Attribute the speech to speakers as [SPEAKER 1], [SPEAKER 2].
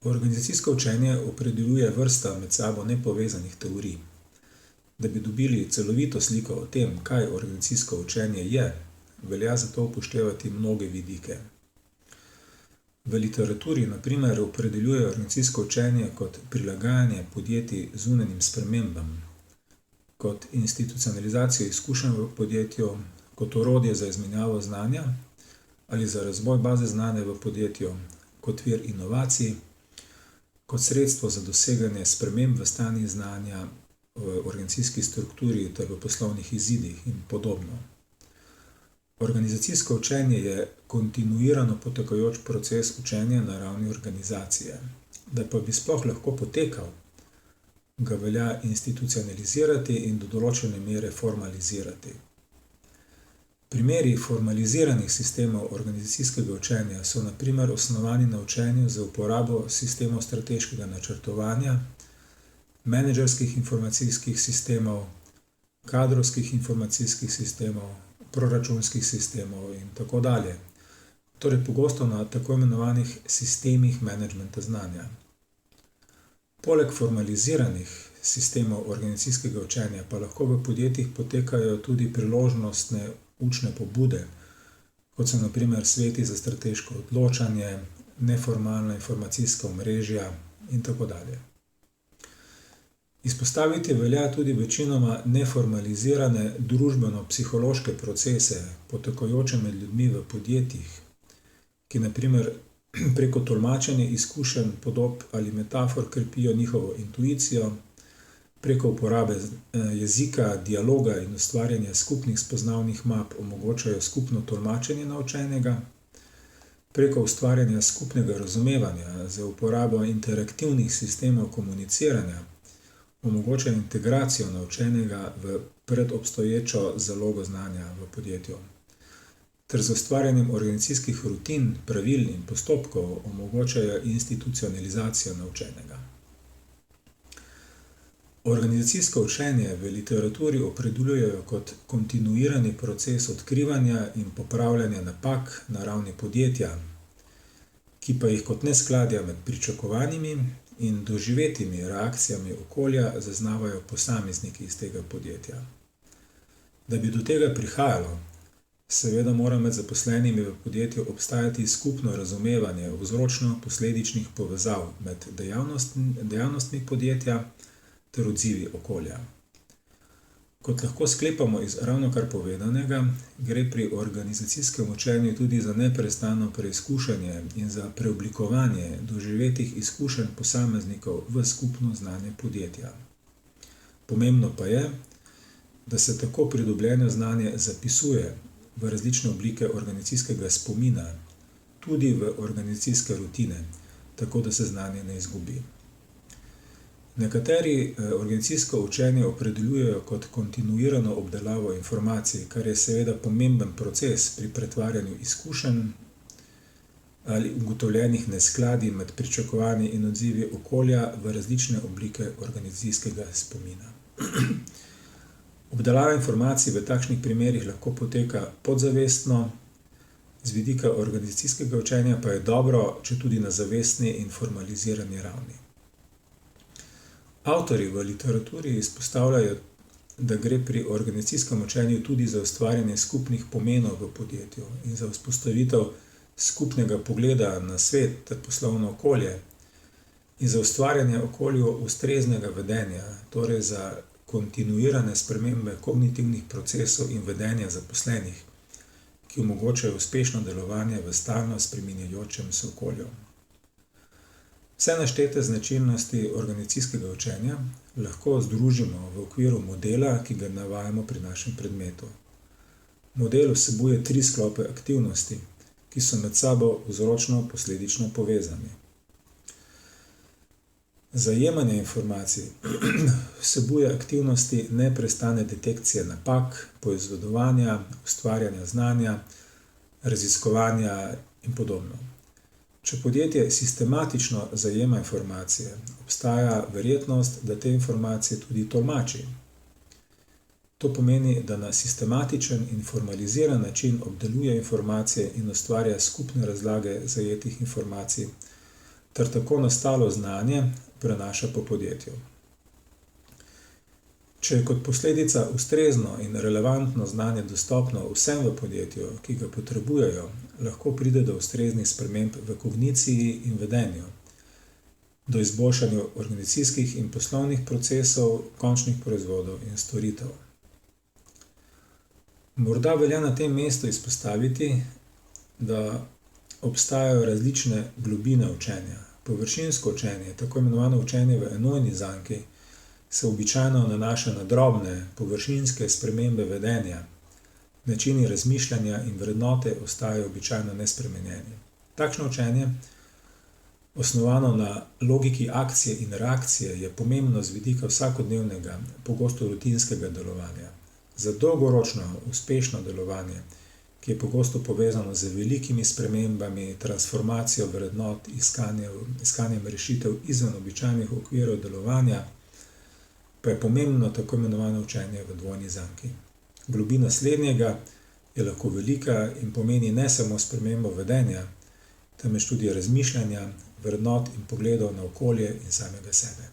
[SPEAKER 1] Organizacijsko učenje opredeljuje vrsta med sabo nepovezanih teorij. Da bi dobili celovito sliko o tem, kaj organizacijsko učenje je, velja zato upoštevati mnoge vidike. V literaturi, na primer, opredeljuje organizacijsko učenje kot prilagajanje podjetij zunanjim spremembam, kot institucionalizacijo izkušenj v podjetju, kot orodje za izmenjavo znanja ali za razvoj baze znanja v podjetju, kot vir inovacij, kot sredstvo za doseganje sprememb v stanju znanja, v organizacijski strukturi ter v poslovnih izidih in podobno. Organizacijsko učenje je kontinuirano potekajoč proces učenja na ravni organizacije. Da pa bi sploh lahko potekal, ga velja institucionalizirati in do določene mere formalizirati. Primeri formaliziranih sistemov organizacijskega učenja so na primer osnovani na učenju za uporabo sistemov strateškega načrtovanja, menedžerskih informacijskih sistemov, kadrovskih informacijskih sistemov, proračunskih sistemov in tako dalje. Torej pogosto na tako imenovanih sistemih menedžmenta znanja. Poleg formaliziranih sistemov organizacijskega učenja pa lahko v podjetjih potekajo tudi priložnostne učne pobude, kot so na primer sveti za strateško odločanje, neformalna informacijska omrežja in tako dalje. Izpostaviti velja tudi večinoma neformalizirane družbeno-psihološke procese, potekajoče med ljudmi v podjetjih, ki na primer preko tolmačenja izkušenj, podob ali metafor krepijo njihovo intuicijo, preko uporabe jezika, dialoga in ustvarjanja skupnih spoznavnih map omogočajo skupno tolmačenje naučenega, preko ustvarjanja skupnega razumevanja za uporabo interaktivnih sistemov komuniciranja omogočajo integracijo naučenega v predobstoječo zalogo znanja v podjetju, ter z ustvarjanjem organizacijskih rutin, pravil in postopkov omogočajo institucionalizacijo naučenega. Organizacijsko učenje v literaturi opredeljujejo kot kontinuirani proces odkrivanja in popravljanja napak na ravni podjetja, ki pa jih kot neskladja med pričakovanimi in doživetimi reakcijami okolja zaznavajo posamezniki iz tega podjetja. Da bi do tega prihajalo, seveda mora med zaposlenimi v podjetju obstajati skupno razumevanje vzročno-posledičnih povezav med dejavnostmi podjetja ter odzivi okolja. Kot lahko sklepamo iz ravnokar povedanega, gre pri organizacijskem učenju tudi za neprestano preizkušanje in za preoblikovanje doživetih izkušenj posameznikov v skupno znanje podjetja. Pomembno pa je, da se tako pridobljeno znanje zapisuje v različne oblike organizacijskega spomina, tudi v organizacijske rutine, tako da se znanje ne izgubi. Nekateri organizacijsko učenje opredeljujejo kot kontinuirano obdelavo informacij, kar je seveda pomemben proces pri pretvarjanju izkušenj ali ugotovljenih neskladij med pričakovanji in odzivi okolja v različne oblike organizacijskega spomina. Obdelava informacij v takšnih primerih lahko poteka podzavestno, z vidika organizacijskega učenja pa je dobro, če tudi na zavestni in formalizirani ravni. Avtorji v literaturi izpostavljajo, da gre pri organizacijskem učenju tudi za ustvarjanje skupnih pomenov v podjetju in za vzpostavitev skupnega pogleda na svet ter poslovno okolje in za ustvarjanje okolju ustreznega vedenja, torej za kontinuirane spremembe kognitivnih procesov in vedenja zaposlenih, ki omogočajo uspešno delovanje v stalno spreminjajočem se okolju. Vse naštete značilnosti organizacijskega učenja lahko združimo v okviru modela, ki ga navajamo pri našem predmetu. Model vsebuje 3 sklope aktivnosti, ki so med sabo vzročno-posledično povezani. Zajemanje informacij vsebuje aktivnosti neprestane detekcije napak, poizvedovanja, ustvarjanja znanja, raziskovanja in podobno. Če podjetje sistematično zajema informacije, obstaja verjetnost, da te informacije tudi tolmači. To pomeni, da na sistematičen in formaliziran način obdeluje informacije in ustvarja skupne razlage zajetih informacij, ter tako nastalo znanje prenaša po podjetju. Če je kot posledica ustrezno in relevantno znanje dostopno vsem v podjetju, ki ga potrebujejo, lahko pride do ustreznih sprememb v kogniciji in vedenju, do izboljšanja organizacijskih in poslovnih procesov, končnih proizvodov in storitev. Morda velja na tem mestu izpostaviti, da obstajajo različne globine učenja. Površinsko učenje, tako imenovano učenje v enojni zanki, se običajno nanaša na drobne, površinske spremembe vedenja. Načini razmišljanja in vrednote ostajajo običajno nespremenjeni. Takšno učenje, osnovano na logiki akcije in reakcije, je pomembno z vidika vsakodnevnega, pogosto rutinskega delovanja. Za dolgoročno, uspešno delovanje, ki je pogosto povezano z velikimi spremembami, transformacijo vrednot, iskanjem rešitev izven običajnih okvirov delovanja, pa je pomembno tako imenovano učenje v dvojni zanki. Globina slednjega je lahko velika in pomeni ne samo spremembo vedenja, temveč tudi razmišljanja, vrednot in pogledov na okolje in samega sebe.